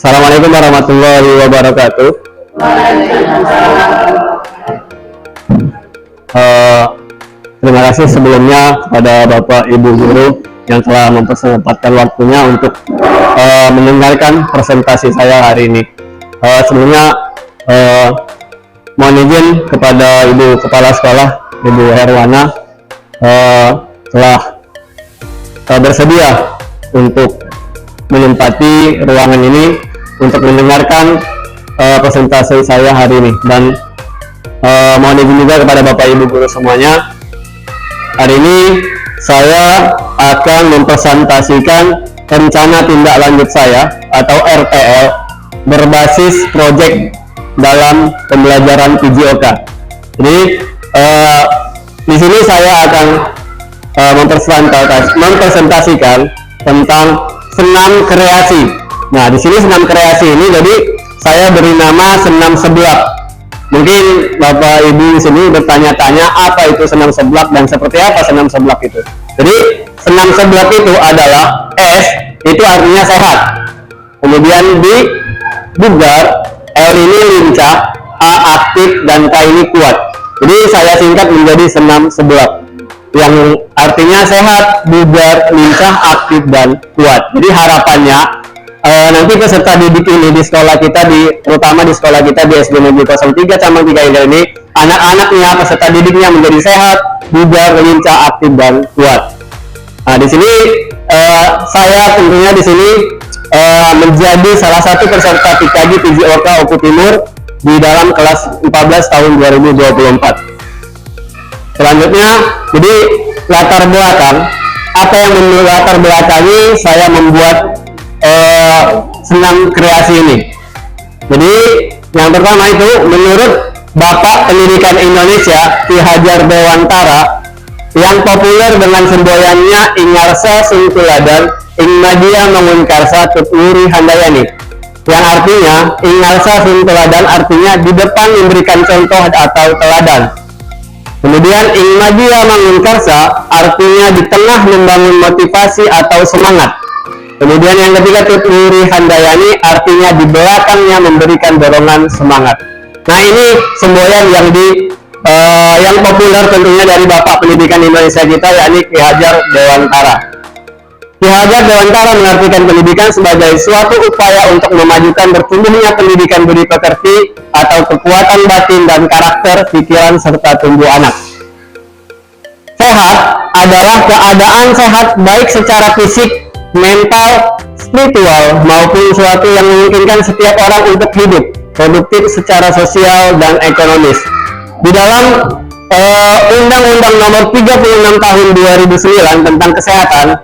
Assalamualaikum warahmatullahi wabarakatuh. Terima kasih sebelumnya kepada Bapak Ibu Guru yang telah mempersempatkan waktunya untuk mendengarkan presentasi saya hari ini. Sebelumnya mohon izin kepada Ibu Kepala Sekolah, Ibu Herwana, telah bersedia untuk menempati ruangan ini untuk mendengarkan presentasi saya hari ini. Dan mohon izin juga kepada Bapak Ibu Guru semuanya, hari ini saya akan mempresentasikan rencana tindak lanjut saya atau RTL berbasis proyek dalam pembelajaran PJOK. Jadi di sini saya akan mempresentasikan tentang senam kreasi. Nah, di sini senam kreasi ini jadi saya beri nama senam seblak. Mungkin Bapak Ibu di sini bertanya-tanya apa itu senam seblak dan seperti apa senam seblak itu. Jadi senam seblak itu adalah S itu artinya sehat. Kemudian B bugar, L ini lincah, A aktif, dan K ini kuat. Jadi saya singkat menjadi senam seblak yang artinya sehat, bugar, lincah, aktif, dan kuat. Jadi harapannya nanti peserta didik ini di sekolah kita, terutama di sekolah kita di SD Negeri 03 Cabang 3 Indah ini, anak-anaknya, peserta didiknya menjadi sehat, bugar, lincah, aktif, dan kuat. Nah, di sini saya tentunya di sini menjadi salah satu peserta PKG PJOK Oku Timur di dalam kelas 14 tahun 2024. Selanjutnya, jadi latar belakang, apa yang melatar belakangi saya membuat senam kreasi ini. Jadi yang pertama itu menurut Bapak Pendidikan Indonesia Ki Hajar Dewantara yang populer dengan semboyannya Ingarsa Sungkuladan Ingmadia Mangunkarsa Tuturi Handayani, yang artinya Ingarsa Sungkuladan artinya di depan memberikan contoh atau teladan. Kemudian Ingmadia Mangunkarsa artinya di tengah membangun motivasi atau semangat. Kemudian yang ketiga Tuturi Handayani artinya di belakangnya memberikan dorongan semangat. Nah, ini semboyan yang populer tentunya dari Bapak Pendidikan Indonesia kita, yakni Ki Hajar Dewantara. Ki Hajar Dewantara mengartikan pendidikan sebagai suatu upaya untuk memajukan bertumbuhnya pendidikan budi pekerti atau kekuatan batin dan karakter, pikiran, serta tumbuh anak. Sehat adalah keadaan sehat baik secara fisik, mental, spiritual, maupun suatu yang memungkinkan setiap orang untuk hidup produktif secara sosial dan ekonomis. Di dalam Undang-Undang Nomor 36 Tahun 2009 tentang kesehatan,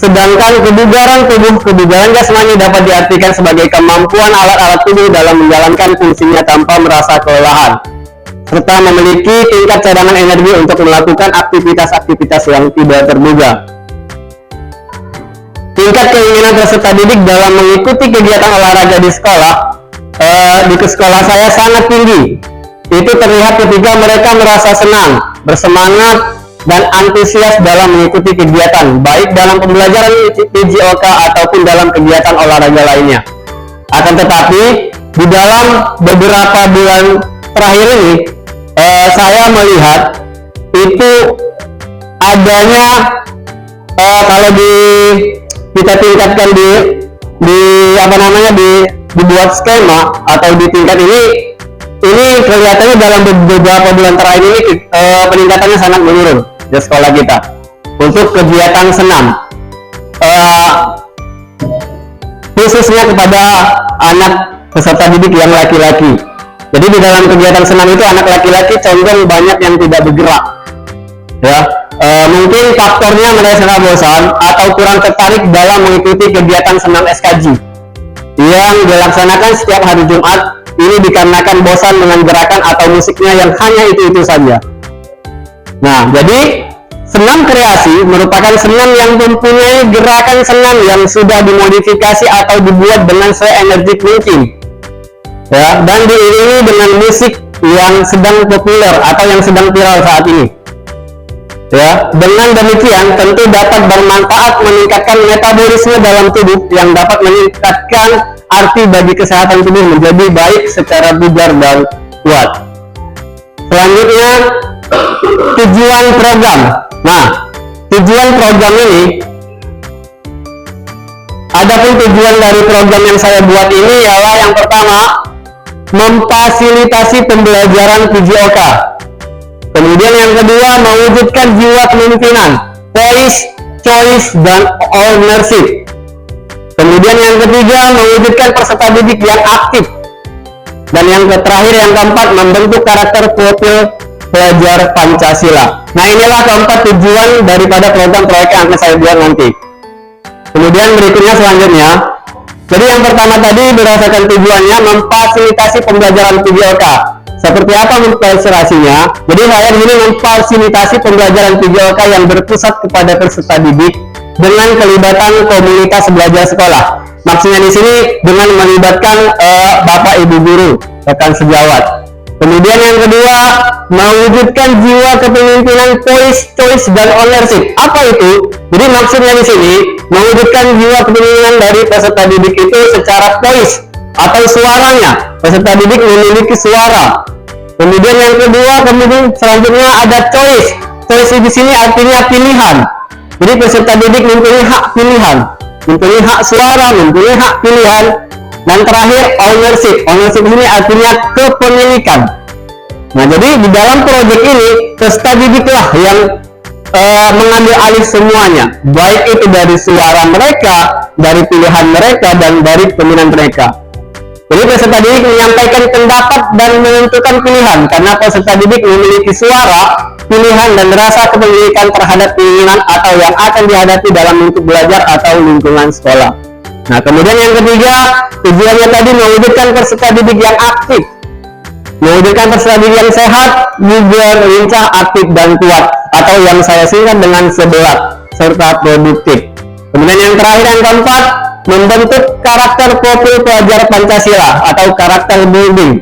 sedangkan kebugaran jasmani dapat diartikan sebagai kemampuan alat-alat tubuh dalam menjalankan fungsinya tanpa merasa kelelahan, serta memiliki tingkat cadangan energi untuk melakukan aktivitas-aktivitas yang tidak terduga. Tingkat keinginan peserta didik dalam mengikuti kegiatan olahraga di sekolah saya sangat tinggi. Itu terlihat ketika mereka merasa senang, bersemangat, dan antusias dalam mengikuti kegiatan, baik dalam pembelajaran PJOK ataupun dalam kegiatan olahraga lainnya. Akan tetapi, di dalam beberapa bulan terakhir ini, saya melihat itu adanya kalau kita tingkatkan dibuat skema atau di tingkat ini kelihatannya dalam beberapa bulan terakhir ini peningkatannya sangat menurun di sekolah kita untuk kegiatan senam, khususnya kepada anak peserta didik yang laki-laki. Jadi di dalam kegiatan senam itu anak laki-laki condong banyak yang tidak bergerak, ya. Mungkin faktornya mereka bosan atau kurang tertarik dalam mengikuti kegiatan senam SKJ yang dilaksanakan setiap hari Jumat. Ini dikarenakan bosan dengan gerakan atau musiknya yang hanya itu-itu saja. Nah, jadi senam kreasi merupakan senam yang mempunyai gerakan senam yang sudah dimodifikasi atau dibuat dengan seenergik mungkin, ya, dan diiringi dengan musik yang sedang populer atau yang sedang viral saat ini. Ya, dengan demikian tentu dapat bermanfaat meningkatkan metabolisme dalam tubuh yang dapat meningkatkan berarti bagi kesehatan tubuh menjadi baik secara bugar dan kuat. Selanjutnya, tujuan program. Nah, tujuan program ini, adapun tujuan dari program yang saya buat ini ialah yang pertama, memfasilitasi pembelajaran PJOK. Kemudian yang kedua, mewujudkan jiwa kepemimpinan, voice, choice, dan ownership. Kemudian yang ketiga, mewujudkan peserta didik yang aktif. Dan yang terakhir, yang keempat, membentuk karakter profil pelajar Pancasila. Nah, inilah keempat tujuan daripada program proyek yang akan saya buat nanti. Kemudian berikutnya selanjutnya, jadi yang pertama tadi berdasarkan tujuannya memfasilitasi pembelajaran PJOK. Seperti apa memfasilitasinya? Jadi saya ini memfasilitasi pembelajaran PJOK yang berpusat kepada peserta didik dengan kelibatan komunitas belajar sekolah. Maksudnya di sini dengan melibatkan Bapak Ibu guru, rekan sejawat. Kemudian yang kedua, mewujudkan jiwa kepemimpinan, voice, choice, dan ownership. Apa itu? Jadi maksudnya di sini mewujudkan jiwa kepemimpinan dari peserta didik itu secara voice atau suaranya. Peserta didik memiliki suara. Kemudian yang kedua, kemudian selanjutnya ada choice. Choice di sini artinya pilihan. Jadi peserta didik mempunyai hak pilihan, mempunyai hak suara, mempunyai hak pilihan. Dan terakhir, ownership. Ownership ini artinya kepemilikan. Nah, jadi di dalam proyek ini peserta didiklah yang mengambil alih semuanya, baik itu dari suara mereka, dari pilihan mereka, dan dari pemilihan mereka. Jadi peserta didik menyampaikan pendapat dan menentukan pilihan, karena peserta didik memiliki suara, pilihan, dan rasa kepemilikan terhadap keinginan atau yang akan dihadapi dalam lingkup belajar atau lingkungan sekolah. Nah, kemudian yang ketiga, tujuannya tadi mewujudkan peserta didik yang aktif, mewujudkan peserta didik yang sehat, juga lincah, aktif, dan kuat, atau yang saya singkat dengan sebelat, serta produktif. Kemudian yang terakhir, yang keempat, membentuk karakter profil pelajar Pancasila atau karakter building.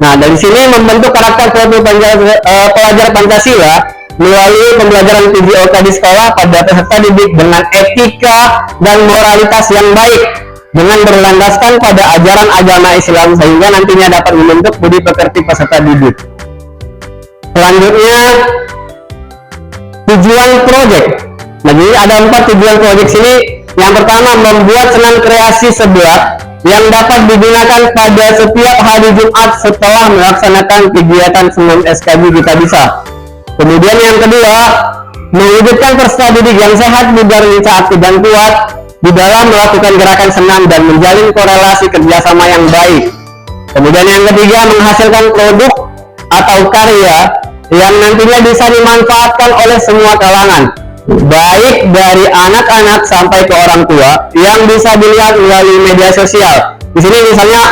Nah, dari sini membentuk karakter profil pelajar Pancasila melalui pembelajaran PJOK di sekolah pada peserta didik dengan etika dan moralitas yang baik, dengan berlandaskan pada ajaran agama Islam, sehingga nantinya dapat membentuk budi pekerti peserta didik. Selanjutnya, tujuan proyek. Nah, jadi ada 4 tujuan proyek sini. Yang pertama, membuat senam kreasi sebelah yang dapat digunakan pada setiap hari Jumat setelah melaksanakan kegiatan senam SKB Kita Bisa. Kemudian yang kedua, mewujudkan peserta didik yang sehat, bugar, lincah, aktif, dan kuat di dalam melakukan gerakan senam dan menjalin korelasi kerjasama yang baik. Kemudian yang ketiga, menghasilkan produk atau karya yang nantinya bisa dimanfaatkan oleh semua kalangan, baik dari anak-anak sampai ke orang tua, yang bisa dilihat melalui media sosial. Di sini misalnya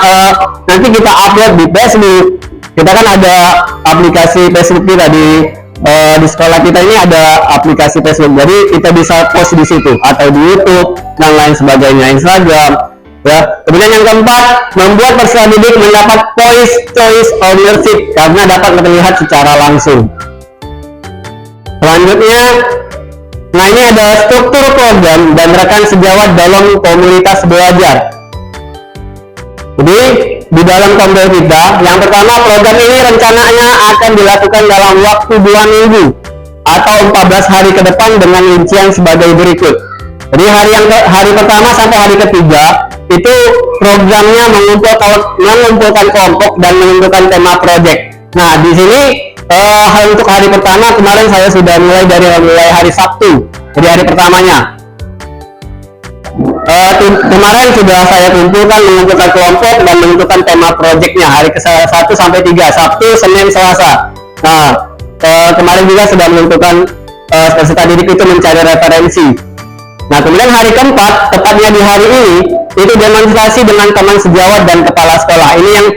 nanti kita upload di Facebook. Kita kan ada aplikasi Facebook kita di sekolah kita ini ada aplikasi Facebook. Jadi kita bisa post di situ atau di YouTube dan lain sebagainya, Instagram. Ya. Kemudian yang keempat, membuat peserta didik mendapat voice, choice, ownership karena dapat terlihat secara langsung. Selanjutnya, nah ini ada struktur program dan rekan sejawat dalam komunitas belajar. Jadi di dalam komunitas kita, yang pertama, program ini rencananya akan dilakukan dalam waktu 2 minggu atau 14 hari ke depan dengan rincian sebagai berikut. Jadi hari pertama sampai hari ketiga itu programnya mengumpulkan kelompok dan menentukan tema proyek. Nah, di sini untuk hari pertama kemarin saya sudah mulai hari Sabtu, jadi hari pertamanya. Kemarin sudah saya mengumpulkan kelompok dan menentukan tema proyeknya hari ke-1 sampai 3, Sabtu, Senin, Selasa. Nah, kemarin juga sudah menentukan peserta didik itu mencari referensi. Nah, kemudian hari keempat, tepatnya di hari ini, itu demonstrasi dengan teman sejawat dan kepala sekolah. Ini yang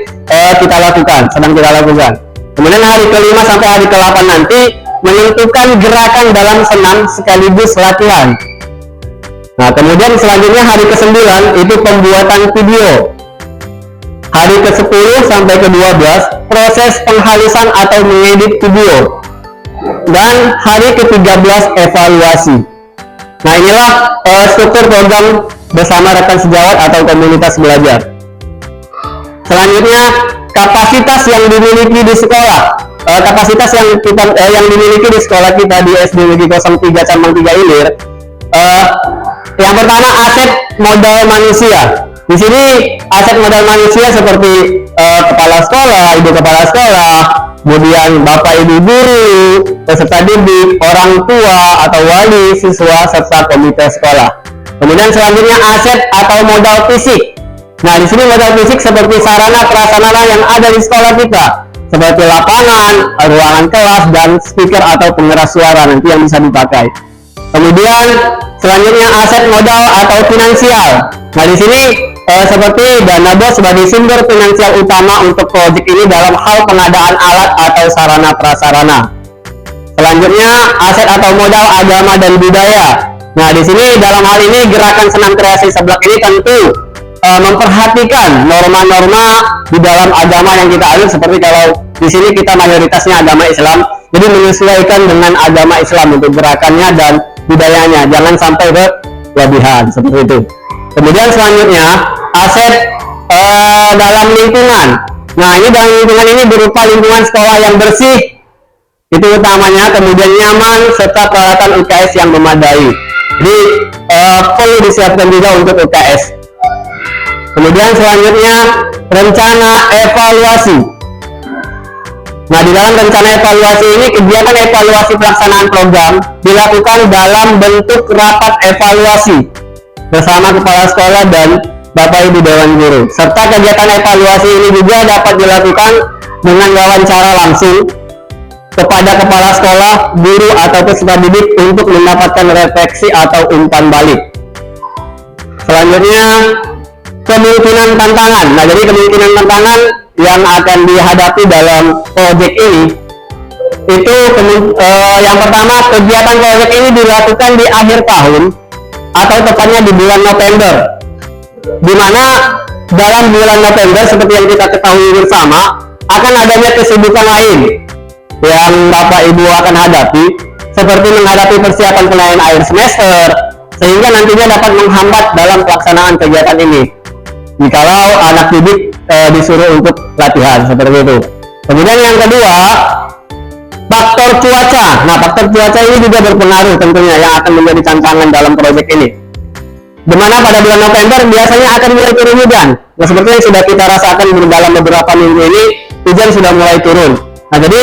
sedang kita lakukan. Kemudian hari ke-5 sampai hari ke-8 nanti menentukan gerakan dalam senam sekaligus latihan. Nah, kemudian selanjutnya hari ke-9 itu pembuatan video. Hari ke-10 sampai ke-12 proses penghalusan atau mengedit video. Dan hari ke-13 evaluasi. Nah, inilah struktur program bersama rekan sejawat atau komunitas belajar. Selanjutnya, kapasitas yang dimiliki di sekolah. Kapasitas yang dimiliki di sekolah kita di SD Negeri 03 Cambang 3 Ilir. Yang pertama, aset modal manusia. Di sini aset modal manusia seperti kepala sekolah, ibu kepala sekolah, kemudian bapak ibu guru, peserta didik, orang tua atau wali siswa serta komite sekolah. Kemudian selanjutnya aset atau modal fisik. Nah, di sini modal fisik seperti sarana prasarana yang ada di sekolah kita, seperti lapangan, ruangan kelas, dan speaker atau pengeras suara nanti yang bisa dipakai. Kemudian selanjutnya aset modal atau finansial. Nah, di sini seperti dana BOS sebagai sumber finansial utama untuk proyek ini dalam hal pengadaan alat atau sarana prasarana. Selanjutnya aset atau modal agama dan budaya. Nah, di sini dalam hal ini gerakan senam kreasi seblak ini tentu memperhatikan norma-norma di dalam agama yang kita anut, seperti kalau di sini kita mayoritasnya agama Islam, jadi menyesuaikan dengan agama Islam untuk gerakannya dan budayanya, jangan sampai berlebihan seperti itu. Kemudian selanjutnya aset dalam lingkungan. Nah, ini dalam lingkungan ini berupa lingkungan sekolah yang bersih, itu utamanya, kemudian nyaman serta peralatan UKS yang memadai. Jadi perlu disiapkan juga untuk UKS. Kemudian selanjutnya rencana evaluasi. Nah, di dalam rencana evaluasi ini kegiatan evaluasi pelaksanaan program dilakukan dalam bentuk rapat evaluasi bersama kepala sekolah dan Bapak Ibu Dewan Guru. Serta kegiatan evaluasi ini juga dapat dilakukan dengan wawancara langsung kepada kepala sekolah, guru atau peserta didik untuk mendapatkan refleksi atau umpan balik. Selanjutnya kemungkinan tantangan. Nah, jadi kemungkinan tantangan yang akan dihadapi dalam proyek ini itu yang pertama, kegiatan proyek ini dilakukan di akhir tahun atau tepatnya di bulan November, di mana dalam bulan November seperti yang kita ketahui bersama akan adanya kesibukan lain yang Bapak Ibu akan hadapi, seperti menghadapi persiapan penilaian akhir semester, sehingga nantinya dapat menghambat dalam pelaksanaan kegiatan ini jikalau anak didik disuruh untuk latihan seperti itu. Kemudian yang kedua, faktor cuaca. Nah, faktor cuaca ini juga berpengaruh tentunya yang akan menjadi tantangan dalam proyek ini, dimana pada bulan November biasanya akan mulai turun hujan. Nah, seperti yang sudah kita rasakan dalam beberapa minggu ini, hujan sudah mulai turun. Nah, jadi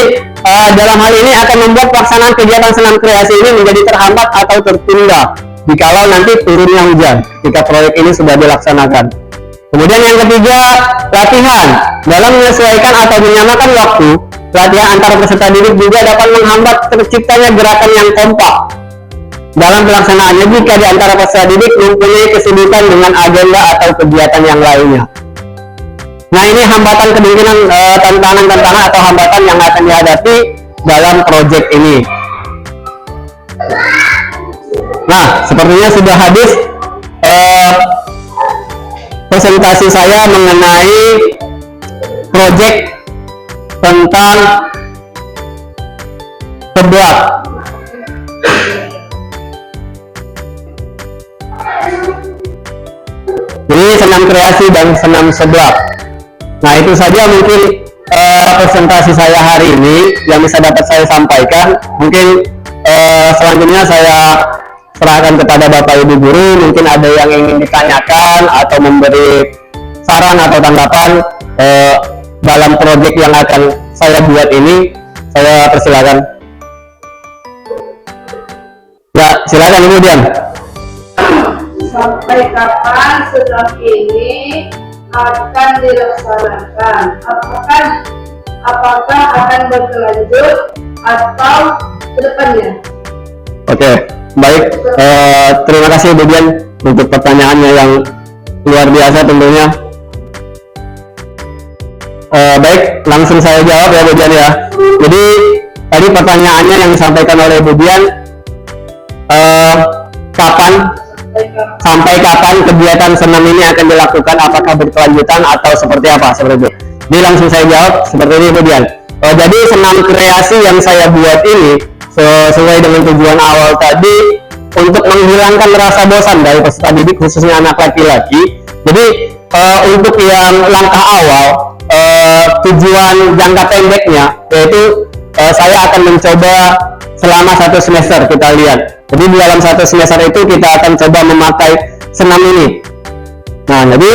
dalam hal ini akan membuat pelaksanaan kegiatan senam kreasi ini menjadi terhambat atau tertunda jikalau nanti turunnya hujan ketika proyek ini sudah dilaksanakan. Kemudian yang ketiga, latihan. Dalam menyesuaikan atau menyamakan waktu, latihan antara peserta didik juga dapat menghambat terciptanya gerakan yang kompak dalam pelaksanaannya jika di antara peserta didik mempunyai kesibukan dengan agenda atau kegiatan yang lainnya. Nah, ini hambatan kemungkinan tantangan-tantangan atau hambatan yang akan dihadapi dalam proyek ini. Nah, sepertinya sudah habis presentasi saya mengenai proyek tentang seblak. Jadi senam kreasi dan senam seblak. Nah, itu saja mungkin presentasi saya hari ini yang bisa dapat saya sampaikan. Mungkin selanjutnya saya serahkan kepada Bapak Ibu Guru, mungkin ada yang ingin ditanyakan atau memberi saran atau tanggapan dalam proyek yang akan saya buat ini. Saya persilakan. Ya, silakan Ibu Dian. Sampai kapan senam ini akan dilaksanakan? Apakah akan berlanjut atau ke depannya? Oke, baik. Terima kasih Bu Dian untuk pertanyaannya yang luar biasa tentunya. Baik, langsung saya jawab ya Bu Dian ya. Jadi tadi pertanyaannya yang disampaikan oleh Bu Dian, sampai kapan kegiatan senam ini akan dilakukan, apakah berkelanjutan atau seperti apa, seperti itu. Jadi langsung saya jawab seperti ini Bu Dian. Jadi senam kreasi yang saya buat ini sesuai dengan tujuan awal tadi, untuk menghilangkan rasa bosan dari peserta didik khususnya anak laki-laki. Jadi untuk yang langkah awal, tujuan jangka pendeknya yaitu saya akan mencoba selama 1 semester. Kita lihat, jadi di dalam 1 semester itu kita akan coba memakai senam ini. Nah, jadi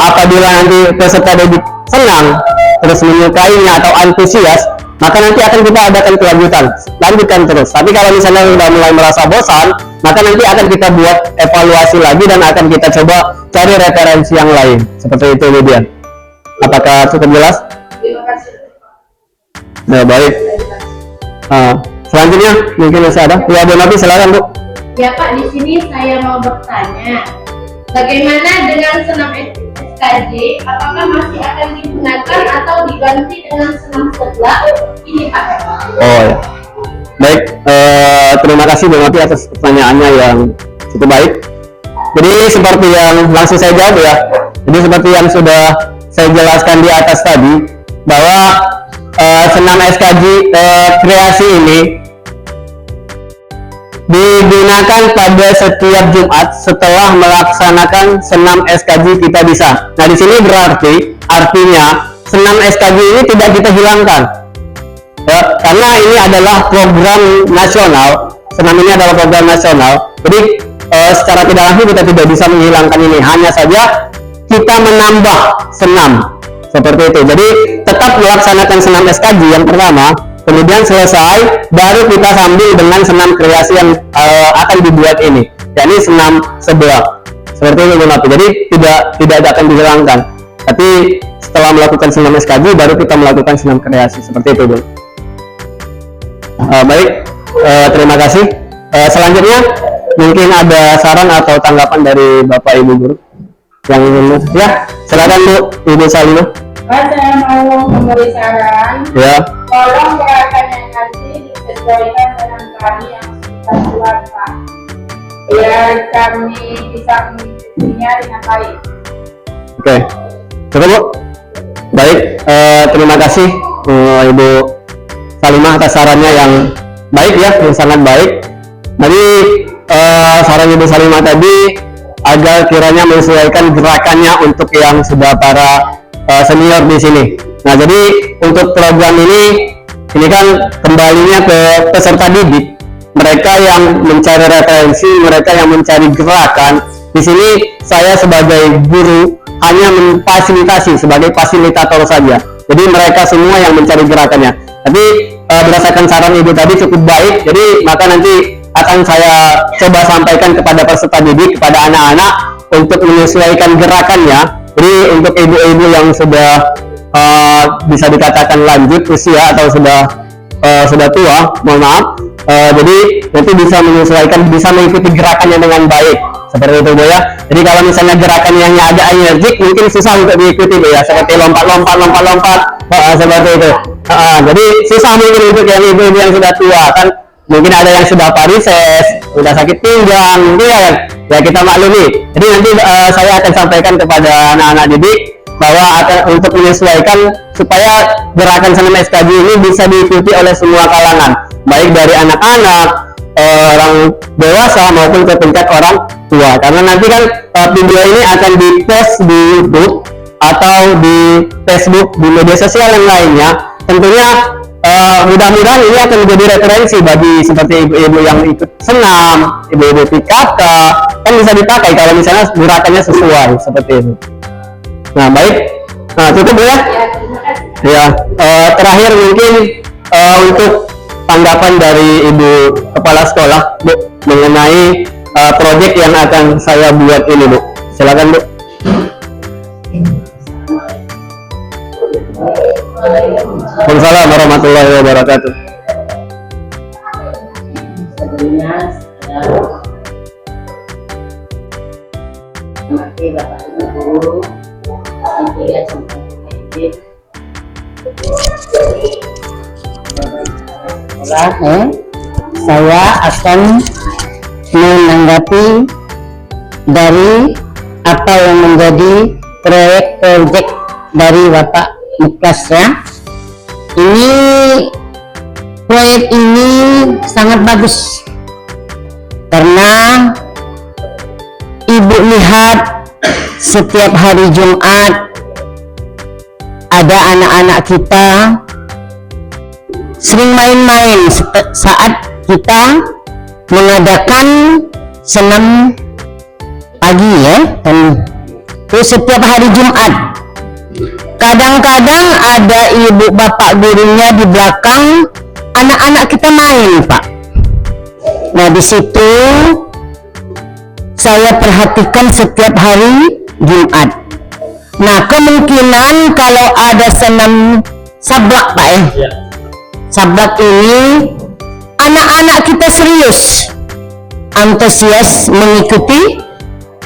apabila nanti peserta didik senang, terus menyukainya atau antusias, maka nanti akan kita adakan kelanjutan, lanjutkan terus. Tapi kalau misalnya sudah mulai merasa bosan, maka nanti akan kita buat evaluasi lagi dan akan kita coba cari referensi yang lain. Seperti itu, Lydia. Apakah cukup jelas? Terima kasih. Nah, baik. Selanjutnya mungkin masih ada. Ya, Bu Novi, silakan, Bu. Ya Pak, di sini saya mau bertanya, bagaimana dengan senam SKJ? Apakah masih akan digunakan atau diganti dengan senam sebelah ini Pak? Oh ya. Baik, terima kasih Bu Novi atas pertanyaannya yang cukup baik. Jadi seperti yang langsung saya jawab ya. Jadi seperti yang sudah saya jelaskan di atas tadi, bahwa senam SKJ kreasi ini digunakan pada setiap Jumat setelah melaksanakan senam SKJ kita bisa. Nah, di sini berarti artinya senam SKJ ini tidak kita hilangkan. Ya, karena ini adalah program nasional. Senam ini adalah program nasional. Jadi secara tidak langsung kita tidak bisa menghilangkan ini. Hanya saja kita menambah senam seperti itu. Jadi tetap melaksanakan senam SKJ yang pertama, kemudian selesai baru kita sambil dengan senam kreasi yang akan dibuat ini, yakni senam sebelah. Seperti itu, Bu. Jadi tidak akan dihilangkan. Tapi setelah melakukan senam SKJ baru kita melakukan senam kreasi. Seperti itu, Bu. Baik, terima kasih. Selanjutnya mungkin ada saran atau tanggapan dari Bapak Ibu guru yang ingin, ya silakan Bu, Ibu Salima. Pak, saya mau memberi saran. Ya. Tolong gerakannya nanti disesuaikan dengan kami yang sudah buat Pak, biar kami bisa mengikutinya dengan baik. Oke, cukup Bu. Baik, terima kasih Ibu Salimah atas sarannya yang baik ya, yang sangat baik. Jadi saran Ibu Salimah tadi agar kiranya menyesuaikan gerakannya untuk yang sudah para senior di sini. Nah, jadi untuk program ini kan kembalinya ke peserta didik, mereka yang mencari referensi, mereka yang mencari gerakan. Di sini saya sebagai guru hanya memfasilitasi sebagai fasilitator saja. Jadi mereka semua yang mencari gerakannya. Tapi berdasarkan saran Ibu tadi cukup baik. Jadi maka nanti akan saya coba sampaikan kepada peserta didik, kepada anak-anak untuk menyesuaikan gerakannya. Jadi untuk ibu-ibu yang sudah bisa dikatakan lanjut usia atau sudah tua, mohon maaf, jadi nanti bisa menyesuaikan, bisa mengikuti gerakannya dengan baik. Seperti itu, Bu ya. Jadi kalau misalnya gerakan yang agak energik mungkin susah untuk diikuti, Bu ya, seperti lompat seperti itu. Jadi susah mungkin untuk yang ibu-ibu yang sudah tua kan, mungkin ada yang sudah varises, sudah sakit pinggang, gitu ya kan. Ya kita maklumi. Jadi nanti saya akan sampaikan kepada anak-anak didik bahwa untuk menyesuaikan supaya gerakan senam SKJ ini bisa diikuti oleh semua kalangan, baik dari anak-anak, orang dewasa maupun ke tingkat orang tua. Karena nanti kan video ini akan di-post di YouTube atau di Facebook, di media sosial yang lainnya. Tentunya mudah-mudahan ini akan menjadi referensi bagi seperti ibu-ibu yang ikut senam, ibu-ibu PKK, kan bisa dipakai kalau misalnya gerakannya sesuai seperti itu. Nah, baik. Nah, cukup Bu ya. Ya, terakhir mungkin untuk tanggapan dari Ibu Kepala Sekolah, Bu, mengenai proyek yang akan saya buat ini, Bu. Silakan, Bu. Waalaikumsalam warahmatullahi wabarakatuh. Sebelumnya saya Bapak Ibu guru Intiga Campuran Didik sekolah, saya akan menanggapi dari apa yang menjadi proyek dari Bapak Muklas ya. Ini proyek ini sangat bagus karena Ibu lihat setiap hari Jumat ada anak-anak kita sering main-main saat kita mengadakan senam pagi ya, dan itu setiap hari Jumat. Kadang-kadang ada ibu bapak gurunya di belakang, anak-anak kita main, Pak. Nah, di situ saya perhatikan setiap hari Jumat. Nah, kemungkinan kalau ada senam sablak, Pak ya. Sablak ini anak-anak kita serius, antusias mengikuti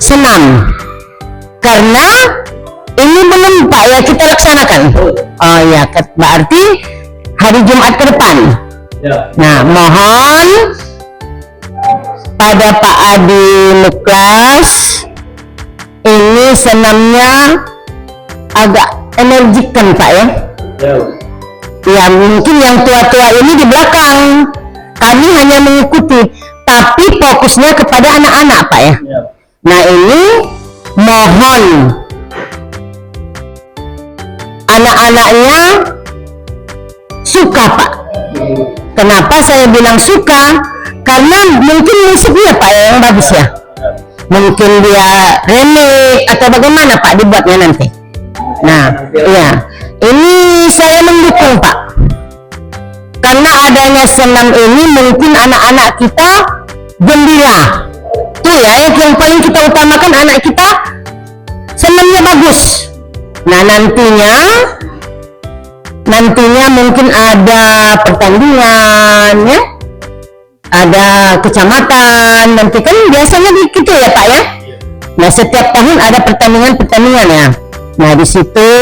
senam. Karena ini belum, Pak ya, kita laksanakan. Oh ya, berarti hari Jumat ke depan. Nah, mohon pada Pak Adi Muklas, ini senamnya agak energikan, Pak ya. Ya, mungkin yang tua-tua ini di belakang, kami hanya mengikuti, tapi fokusnya kepada anak-anak, Pak ya. Nah, ini mohon anak-anaknya suka, Pak. Kenapa saya bilang suka? Karena mungkin musiknya, Pak, yang bagus ya. Mungkin dia remake atau bagaimana, Pak, dibuatnya nanti. Nah, iya, ini saya mendukung, Pak. Karena adanya senam ini mungkin anak-anak kita gembira. Tuh ya, yang paling kita utamakan anak kita senamnya bagus. Nah, nantinya mungkin ada pertandingan ya, ada kecamatan, nanti kan biasanya gitu ya, Pak ya. Nah, setiap tahun ada pertandingan ya. Nah, di situ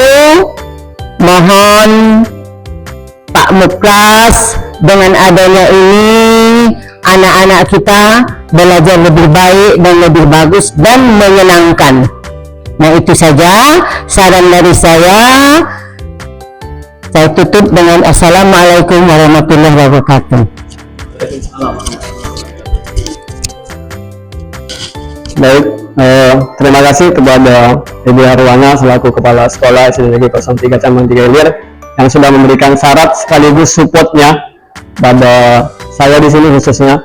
mohon Pak Muklas, dengan adanya ini anak-anak kita belajar lebih baik dan lebih bagus dan menyenangkan. Nah, itu saja saran dari saya. Saya tutup dengan Assalamualaikum warahmatullahi wabarakatuh. Baik, terima kasih kepada Ibu Arwana selaku Kepala Sekolah SDNegeri 03 Cambang 3 Ilir yang sudah memberikan syarat sekaligus supportnya pada saya di sini khususnya.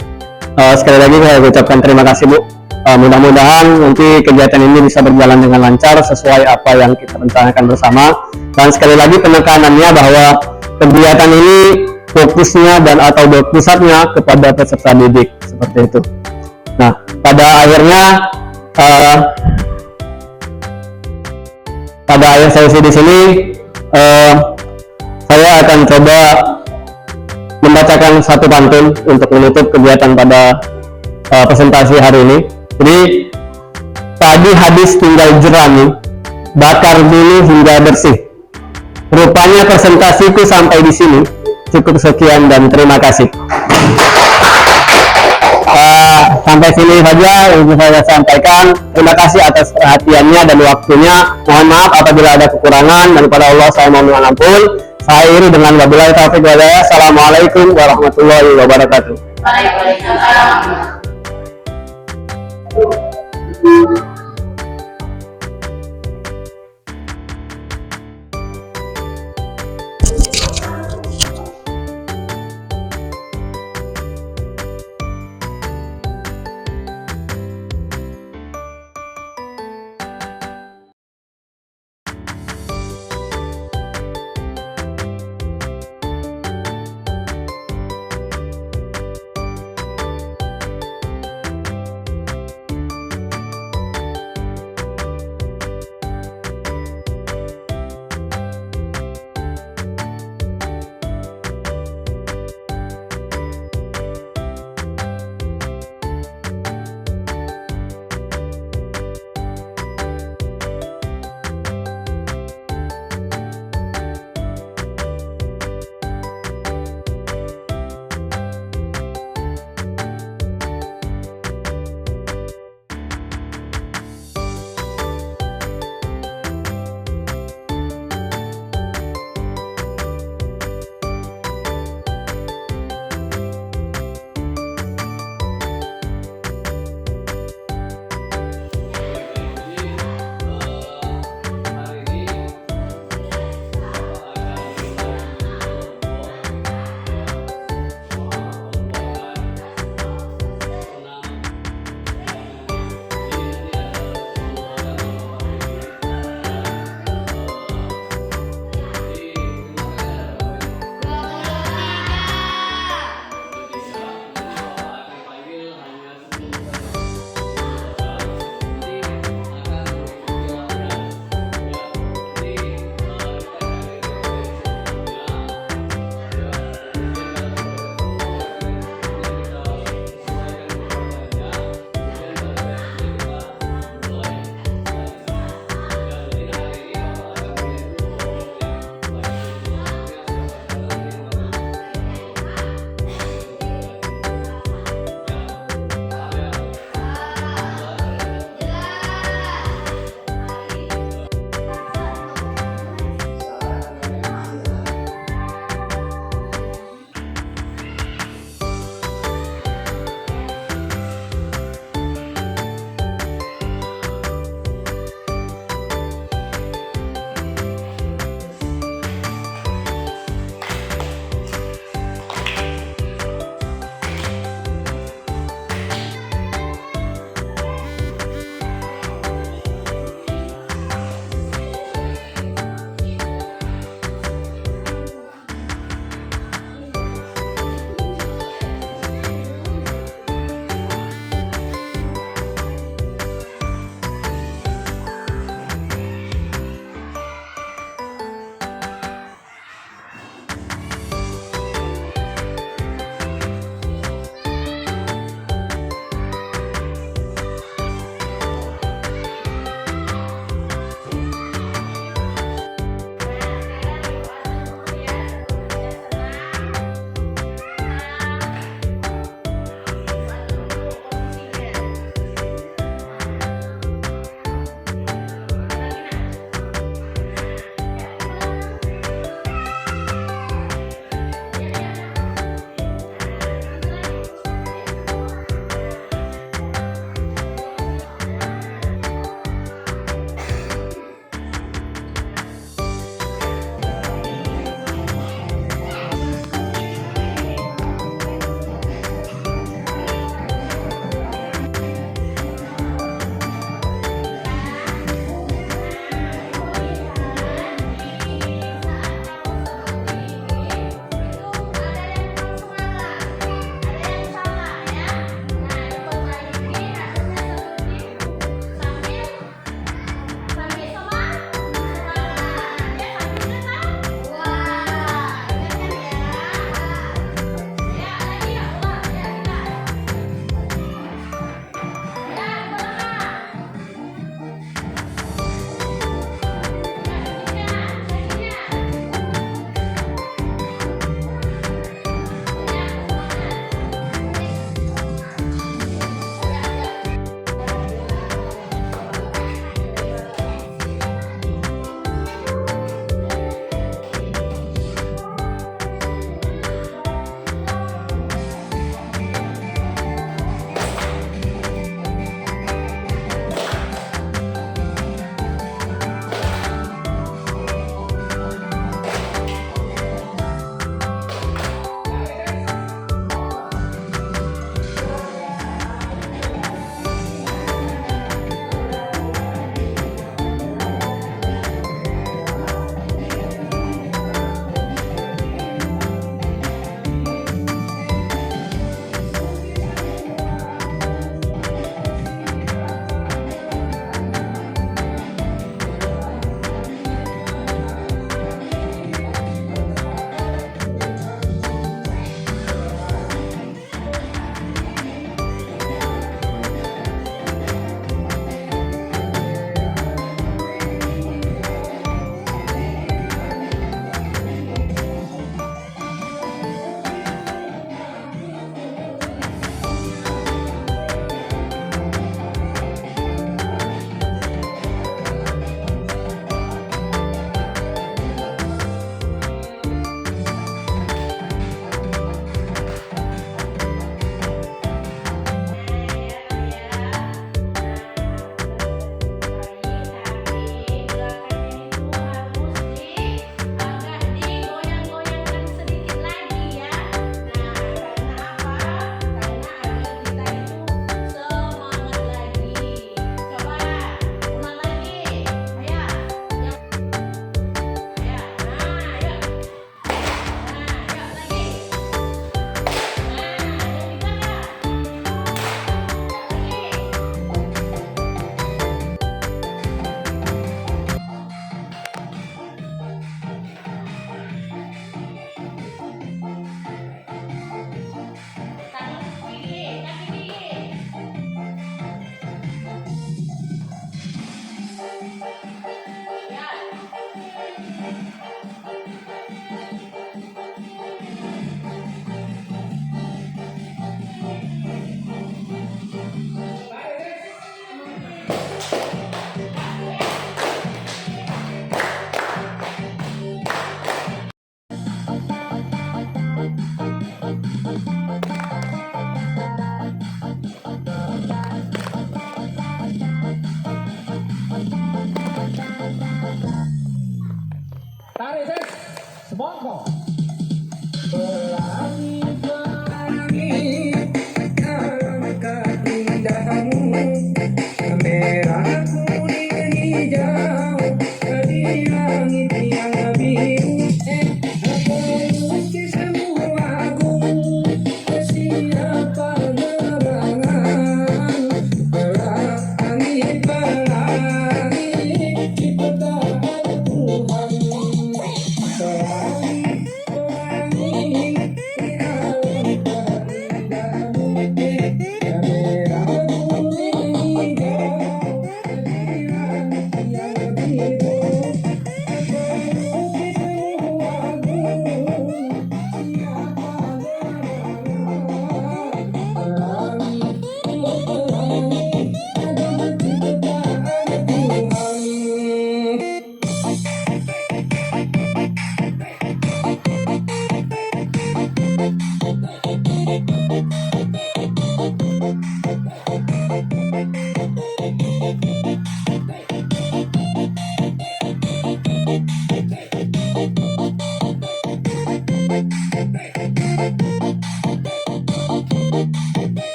Sekali lagi saya ucapkan terima kasih, Bu. Mudah-mudahan nanti kegiatan ini bisa berjalan dengan lancar sesuai apa yang kita rencanakan bersama, dan sekali lagi penekanannya bahwa kegiatan ini fokusnya dan atau berpusatnya kepada peserta didik seperti itu. Nah, pada akhirnya pada akhir sesi di sini saya akan coba membacakan satu pantun untuk menutup kegiatan pada presentasi hari ini. Jadi, tadi habis tinggal jerami, bakar dulu hingga bersih. Rupanya presentasiku sampai di sini. Cukup sekian dan terima kasih. Sampai sini saja yang saya sampaikan. Terima kasih atas perhatiannya dan waktunya. Mohon maaf apabila ada kekurangan, dan kepada Allah saya mohon ampun. Saya iri dengan wabillahi taufiq wal hidayah. Assalamualaikum warahmatullahi wabarakatuh. Waalaikumsalam.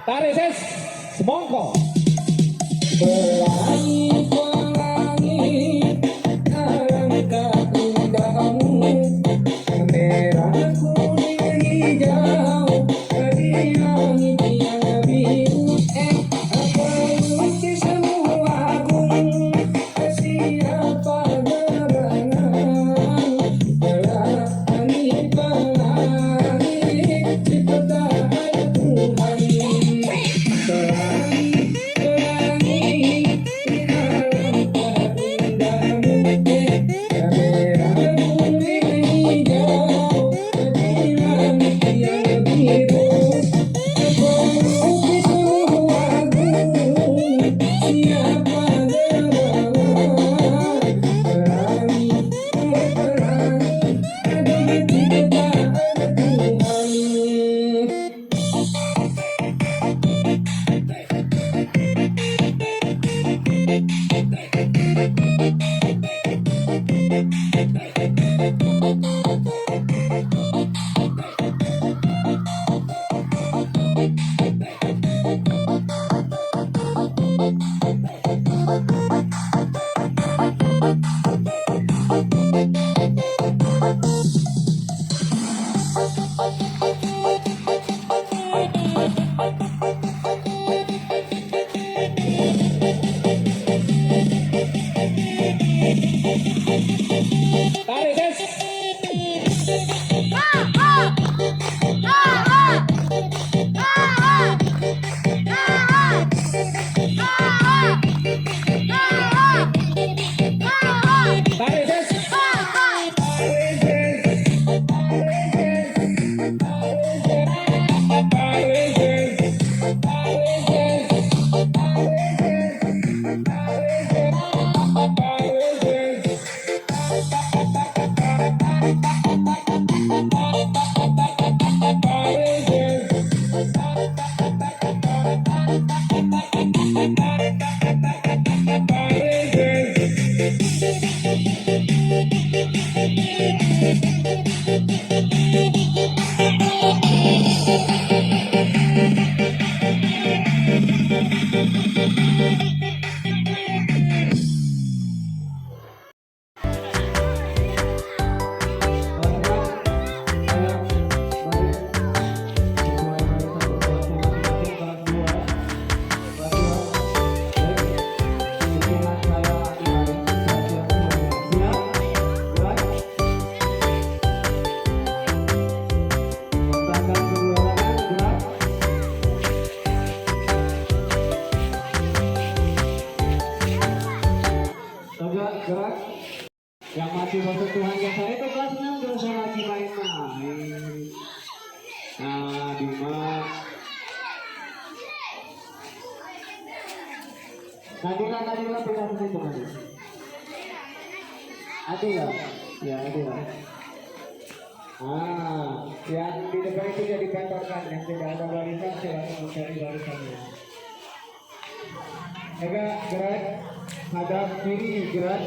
Tarik ses, semongko. kasih untuk Tuhan yang saya itu kelas 6 dosa lagi main-main. Nah, Dimas. Nadila pindah ke situ nanti. Adila, ya Adila. Yang di depan itu jadi patokan, yang tidak ada barisan silakan mencari barisannya. Agak gerak, hadap kiri gerak.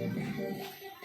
Thank you.